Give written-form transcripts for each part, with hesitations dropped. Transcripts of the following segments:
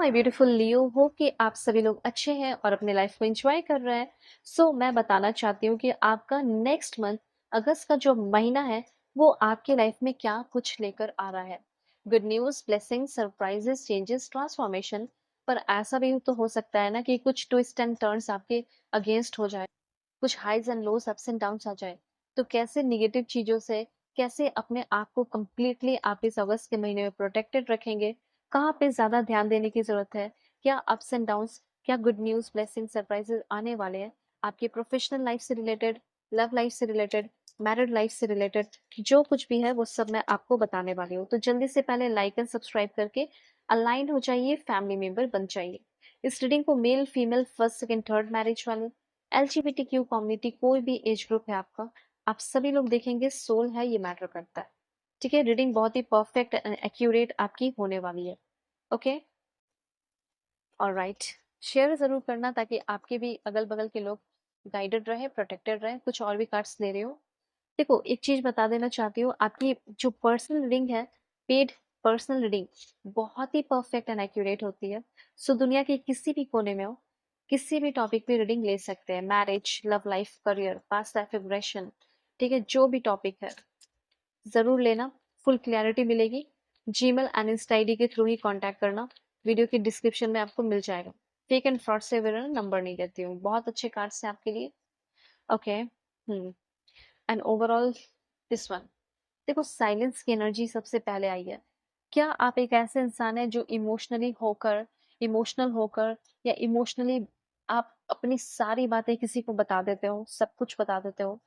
My beautiful Leo, hope कि आप सभी लोग अच्छे हैं और अपने लाइफ को एंजॉय कर रहे हैं। मैं बताना चाहती हूँ कि आपका नेक्स्ट मंथ अगस्त का जो महीना है वो आपके लाइफ में क्या कुछ लेकर आ रहा है। Good news, blessing, surprises, changes, transformation. पर ऐसा भी तो हो सकता है ना कि कुछ ट्विस्ट एंड टर्न्स आपके अगेंस्ट हो जाए, कुछ highs and lows, ups and downs आ जाए। तो कैसे निगेटिव चीजों से कैसे अपने आप को कंप्लीटली आप इस अगस्त के महीने में प्रोटेक्टेड रखेंगे, कहाँ पे ज्यादा ध्यान देने की जरूरत है, क्या अप्स एंड डाउन्स, क्या गुड न्यूज, ब्लेसिंग, सरप्राइजेस आने वाले हैं आपकी प्रोफेशनल लाइफ से रिलेटेड, लव लाइफ से रिलेटेड, मैरिड लाइफ से रिलेटेड, जो कुछ भी है वो सब मैं आपको बताने वाली हूँ। तो जल्दी से पहले लाइक एंड सब्सक्राइब करके अलाइन हो जाइए, फैमिली मेंबर बन जाइए। इस रीडिंग को male, female, first, second, third marriage वाले, एलजीबीटीक्यू कम्युनिटी, कोई भी एज ग्रुप है आपका, आप सभी लोग देखेंगे, सोल है ये मैटर करता है। ठीक है, रीडिंग बहुत ही परफेक्ट एंड एक्यूरेट आपकी होने वाली है। ओके, ऑलराइट, शेयर जरूर करना ताकि आपके भी अगल बगल के लोग गाइडेड रहे, प्रोटेक्टेड रहे। कुछ और भी कार्ड्स ले रहे हो। देखो, एक चीज बता देना चाहती हूँ, आपकी जो पर्सनल रीडिंग है, पेड पर्सनल रीडिंग, बहुत ही परफेक्ट एंड एक्यूरेट होती है। दुनिया के किसी भी कोने में हो, किसी भी टॉपिक पे रीडिंग ले सकते हैं। Marriage, love life, career, past life regression, ठीक है, जो भी टॉपिक है जरूर लेना, फुल क्लैरिटी मिलेगी। जीमेल एंड इंस्टा आईडी के थ्रू ही कांटेक्ट करना, वीडियो के डिस्क्रिप्शन में आपको मिल जाएगा। फेक एंड फ्रॉड से नंबर नहीं देती हूँ। बहुत अच्छे कार्ड्स हैं आपके लिए। Okay, and overall this one, देखो, साइलेंस की एनर्जी सबसे पहले आई है। क्या आप एक ऐसे इंसान है जो इमोशनल होकर या इमोशनली आप अपनी सारी बातें किसी को बता देते हो, सब कुछ बता देते हो?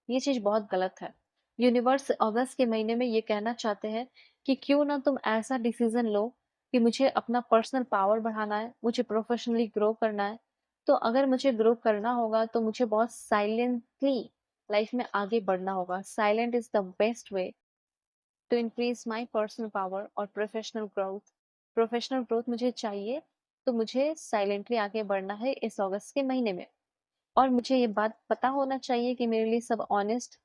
ये चीज बहुत गलत है। यूनिवर्स अगस्त के महीने में ये कहना चाहते हैं कि क्यों ना तुम ऐसा डिसीजन लो कि मुझे अपना पर्सनल पावर बढ़ाना है, मुझे प्रोफेशनली ग्रो करना है। तो अगर मुझे ग्रो करना होगा तो मुझे बहुत साइलेंटली लाइफ में आगे बढ़ना होगा। Silent is the best way to increase my personal power और प्रोफेशनल ग्रोथ। प्रोफेशनल ग्रोथ मुझे चाहिए, तो मुझे साइलेंटली आगे बढ़ना है इस अगस्त के महीने में। और मुझे ये बात पता होना चाहिए कि मेरे लिए सब ऑनेस्ट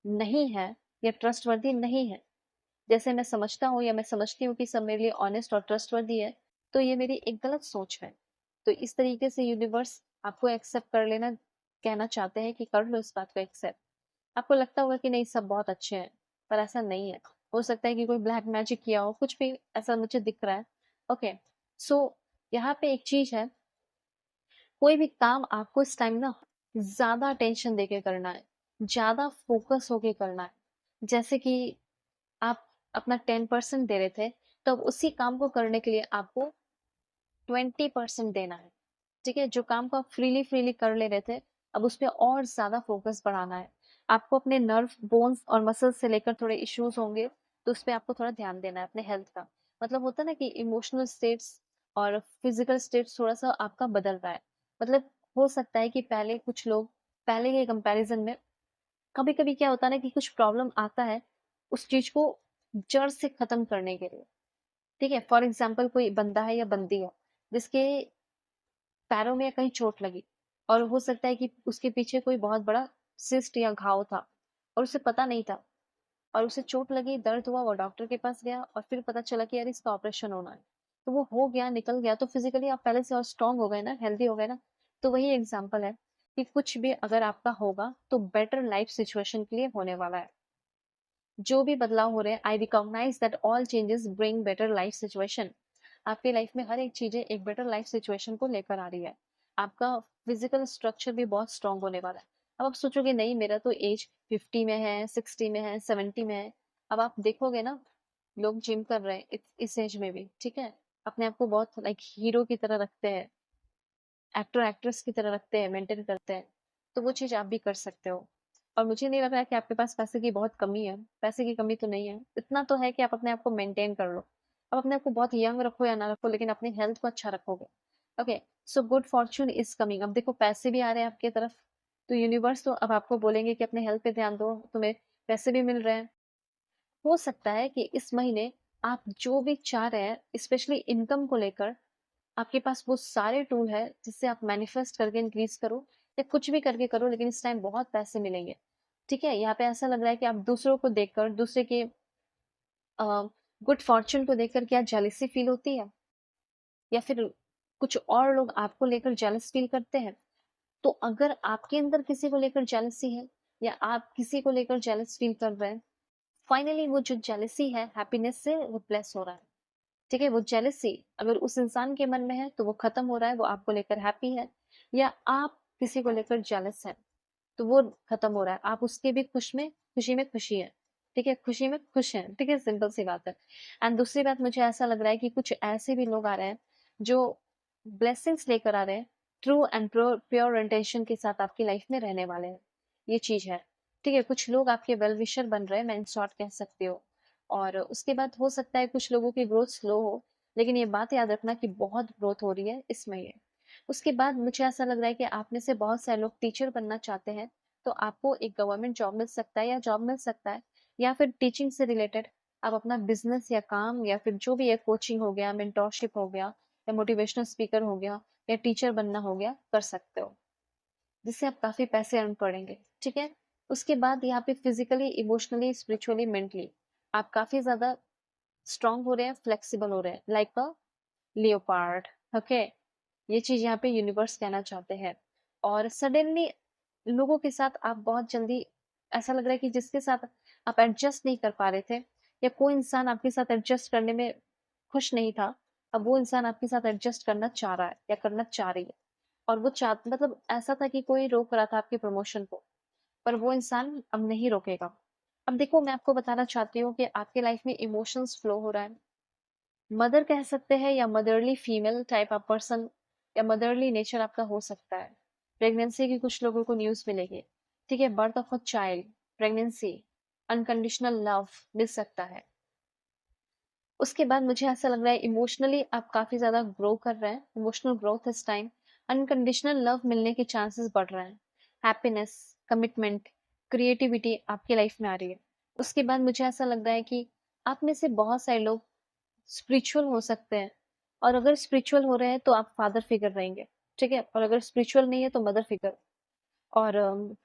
नहीं है या ट्रस्टवर्दी नहीं है। जैसे मैं समझता हूँ या मैं समझती हूँ कि सब मेरे लिए ऑनेस्ट और ट्रस्टवर्दी है, तो ये मेरी एक गलत सोच है। तो इस तरीके से यूनिवर्स आपको एक्सेप्ट कर लेना कहना चाहते हैं कि कर लो इस बात को एक्सेप्ट। आपको लगता होगा कि नहीं, सब बहुत अच्छे हैं, पर ऐसा नहीं है। हो सकता है कि कोई ब्लैक मैजिक किया हो, कुछ भी ऐसा मुझे दिख रहा है। ओके, सो यहाँ पे एक चीज है, कोई भी काम आपको इस टाइम ना ज्यादा टेंशन देके करना है, ज्यादा फोकस होके करना है। जैसे कि आप अपना 10% दे रहे थे, तो अब उसी काम को करने के लिए आपको 20% देना है। ठीक है, जो काम को आप फ्रीली फ्रीली कर ले रहे थे, अब उस पर और ज्यादा फोकस बढ़ाना है। आपको अपने नर्व, बोन्स और मसल्स से लेकर थोड़े इश्यूज होंगे, तो उस पर आपको थोड़ा ध्यान देना है अपने हेल्थ का। मतलब होता है ना कि इमोशनल स्टेट्स और फिजिकल स्टेट्स थोड़ा सा आपका बदल रहा है। मतलब हो सकता है कि पहले कुछ लोग, पहले के कंपैरिजन में कभी कभी क्या होता है ना कि कुछ प्रॉब्लम आता है उस चीज को जड़ से खत्म करने के लिए। ठीक है, फॉर एग्जाम्पल कोई बंदा है या बंदी है जिसके पैरों में कहीं चोट लगी, और हो सकता है कि उसके पीछे कोई बहुत बड़ा सिस्ट या घाव था और उसे पता नहीं था, और उसे चोट लगी, दर्द हुआ, वो डॉक्टर के पास गया और फिर पता चला कि यार इसका ऑपरेशन होना है। तो वो हो गया, निकल गया, तो फिजिकली आप पहले से और स्ट्रांग हो गए ना, हेल्दी हो गए ना। तो वही एग्जाम्पल है कि कुछ भी अगर आपका होगा तो बेटर लाइफ सिचुएशन के लिए होने वाला है। जो भी बदलाव हो रहे हैं, I recognise that all changes bring better life situation. आपकी लाइफ में हर एक चीजें एक बेटर लाइफ सिचुएशन को लेकर आ रही है। आपका फिजिकल स्ट्रक्चर भी बहुत स्ट्रांग होने वाला है। अब आप सोचोगे नहीं, मेरा तो एज 50 में है, 60 में है, 70 में है। अब आप देखोगे ना, लोग जिम कर रहे हैं इस एज में भी, ठीक है, अपने आप को बहुत लाइक हीरो की तरह रखते हैं, एक्टर एक्ट्रेस की तरह रखते हैं, मेंटेन करते हैं। तो वो चीज आप भी कर सकते हो। और मुझे नहीं लग रहा है कि आपके पास पैसे की बहुत कमी है। पैसे की कमी तो नहीं है, इतना तो है कि आप अपने आप को मेंटेन कर लो। आप अपने आप को बहुत यंग रखो या ना रखो, लेकिन अपनी हेल्थ को अच्छा रखोगे। Okay, so good Fortune is coming. अब देखो, पैसे भी आ रहे हैं आपके तरफ, तो यूनिवर्स तो अब आपको बोलेंगे कि अपने हेल्थ पे ध्यान दो, तुम्हें पैसे भी मिल रहे हैं। हो सकता है कि इस महीने आप जो भी चाह रहे हैं, स्पेशली इनकम को लेकर, आपके पास वो सारे टूल है जिससे आप मैनिफेस्ट करके इंक्रीज करो, या कुछ भी करके करो, लेकिन इस टाइम बहुत पैसे मिलेंगे। ठीक है, यहाँ पे ऐसा लग रहा है कि आप दूसरों को देखकर, दूसरे के गुड फॉर्चून को देखकर क्या जेलिसी फील होती है, या फिर कुछ और लोग आपको लेकर जेलस फील करते हैं। तो अगर आपके अंदर किसी को लेकर जेलसी है या आप किसी को लेकर जेलस फील कर रहे हैं, फाइनली वो जो जेलसी है हैप्पीनेस से रिप्लेस हो रहा है। ठीक है, वो जेलसी अगर उस इंसान के मन में है तो वो खत्म हो रहा है, वो आपको लेकर हैप्पी है, या आप किसी को लेकर जेलस है तो वो खत्म हो रहा है, आप उसके भी खुशी में खुशी है। ठीक है, खुशी में खुश हैं। ठीक है, सिंपल सी बात है। एंड दूसरी बात, मुझे ऐसा लग रहा है कि कुछ ऐसे भी लोग आ रहे हैं जो ब्लेसिंग्स लेकर आ रहे हैं, ट्रू एंड प्योर इंटेंशन के साथ आपकी लाइफ में रहने वाले हैं। ये चीज है। ठीक है, कुछ लोग आपके वेल विशर बन रहे हैं, मैं इन शॉर्ट कह सकती हूँ। और उसके बाद हो सकता है कुछ लोगों की ग्रोथ स्लो हो, लेकिन ये बात याद रखना कि बहुत ग्रोथ हो रही है इस महीने। उसके बाद मुझे ऐसा लग रहा है कि आप में से बहुत सारे लोग टीचर बनना चाहते हैं, तो आपको एक गवर्नमेंट जॉब मिल सकता है या जॉब मिल सकता है, या फिर टीचिंग से रिलेटेड आप अपना बिजनेस या काम या फिर जो भी है, कोचिंग हो गया, मेंटोरशिप हो गया, या मोटिवेशनल स्पीकर हो गया, या टीचर बनना हो गया, कर सकते हो, जिससे आप काफी पैसे अर्न करेंगे। ठीक है, उसके बाद यहाँ पे फिजिकली, इमोशनली, स्पिरिचुअली, मेंटली आप काफी ज्यादा स्ट्रांग हो रहे हैं, फ्लेक्सिबल हो रहे हैं, लाइक अ लियोपार्ड। ओके, ये चीज यहाँ पे यूनिवर्स कहना चाहते हैं। और सडनली लोगों के साथ आप बहुत जल्दी, ऐसा लग रहा है कि जिसके साथ आप एडजस्ट नहीं कर पा रहे थे, या कोई इंसान आपके साथ एडजस्ट करने में खुश नहीं था, अब वो इंसान आपके साथ एडजस्ट करना चाह रहा है या करना चाह रही है। और वो चाह मतलब ऐसा था कि कोई रोक रहा था आपके प्रमोशन को, पर वो इंसान अब नहीं रोकेगा। अब देखो, मैं आपको बताना चाहती हूँ कि आपके लाइफ में इमोशंस फ्लो हो रहा है। मदर कह सकते हैं, या motherly female type of person, या मदरली नेचर आपका हो सकता है। प्रेगनेंसी की कुछ लोगों को न्यूज मिलेगी। ठीक है, birth of a child, pregnancy, unconditional love मिल सकता है। उसके बाद मुझे ऐसा लग रहा है इमोशनली आप काफी ज्यादा ग्रो कर रहे हैं, इमोशनल ग्रोथ इस टाइम, अनकंडीशनल लव मिलने के चांसेस बढ़ रहे हैं, हैप्पीनेस, कमिटमेंट, क्रिएटिविटी आपकी लाइफ में आ रही है। उसके बाद मुझे ऐसा लग रहा है कि आप में से बहुत सारे लोग स्पिरिचुअल हो सकते हैं, और अगर स्पिरिचुअल हो रहे हैं तो आप फादर फिगर रहेंगे। ठीक है, और अगर स्पिरिचुअल नहीं है तो मदर फिगर। और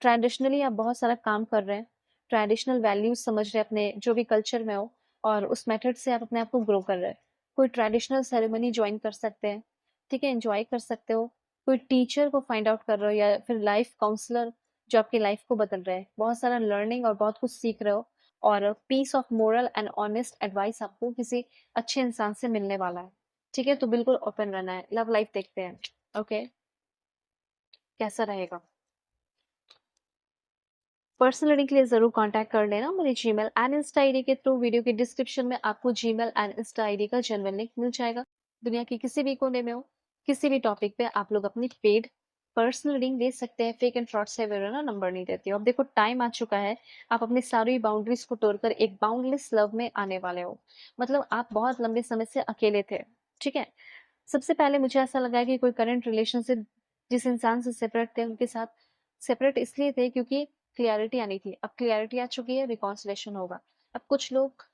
ट्रेडिशनली आप बहुत सारा काम कर रहे हैं, ट्रेडिशनल वैल्यूज समझ रहे हैं अपने जो भी कल्चर में हो, और उस मेथड से आप अपने आप को ग्रो कर रहे हैं। कोई ट्रेडिशनल सेरेमनी ज्वाइन कर सकते हैं। ठीक है, एंजॉय कर सकते हो। कोई टीचर को फाइंड आउट कर रहे हो, या फिर लाइफ काउंसलर जो आपकी लाइफ को बदल रहे हैं, बहुत सारा लर्निंग और बहुत कुछ सीख रहे हो। और piece of moral and honest advice आपको किसी अच्छे इंसान से मिलने वाला है। ठीक है, तो बिल्कुल ओपन रहना है। लव लाइफ देखते हैं। ओके, कैसा रहेगा? पर्सनल रीडिंग के लिए जरूर कांटेक्ट कर लेना मेरे जीमेल एंड इंस्टा आईडी के थ्रू। वीडियो के डिस्क्रिप्शन में आपको जीमेल एंड इंस्टा आईडी का जेन्युइन लिंक मिल जाएगा। दुनिया के किसी भी कोने में हो, किसी भी टॉपिक पे आप लोग अपनी पेड पर्सनल रीडिंग दे सकते हैं। फेक एंड फ्रॉड से अवेयर रहना, नंबर नहीं देती हूँ। अब देखो, टाइम आ चुका है, आप अपनी सारी बाउंड्रीज को तोड़कर एक बाउंडलेस लव में आने वाले हो। मतलब आप बहुत लंबे समय से अकेले थे। ठीक है, सबसे पहले मुझे ऐसा लगा कि कोई करंट रिलेशनशिप, जिस इंसान से सेपरेट थे उनके साथ सेपरेट इसलिए थे क्योंकि क्लियरिटी आनी थी। अब क्लियरिटी आ चुकी है, रिकॉन्सिलेशन होगा। अब कुछ लोग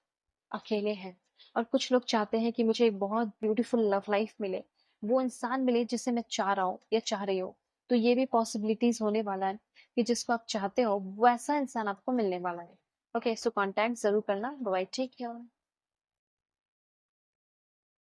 अकेले हैं, और कुछ लोग चाहते हैं कि मुझे एक बहुत ब्यूटीफुल लव लाइफ मिले, वो इंसान मिले जिसे मैं चाह रहा हूँ या चाह रही हूँ। तो ये भी पॉसिबिलिटीज होने वाला है कि जिसको आप चाहते हो वैसा इंसान आपको मिलने वाला है। ओके, सो कॉन्टैक्ट जरूर करना। Bye, take care.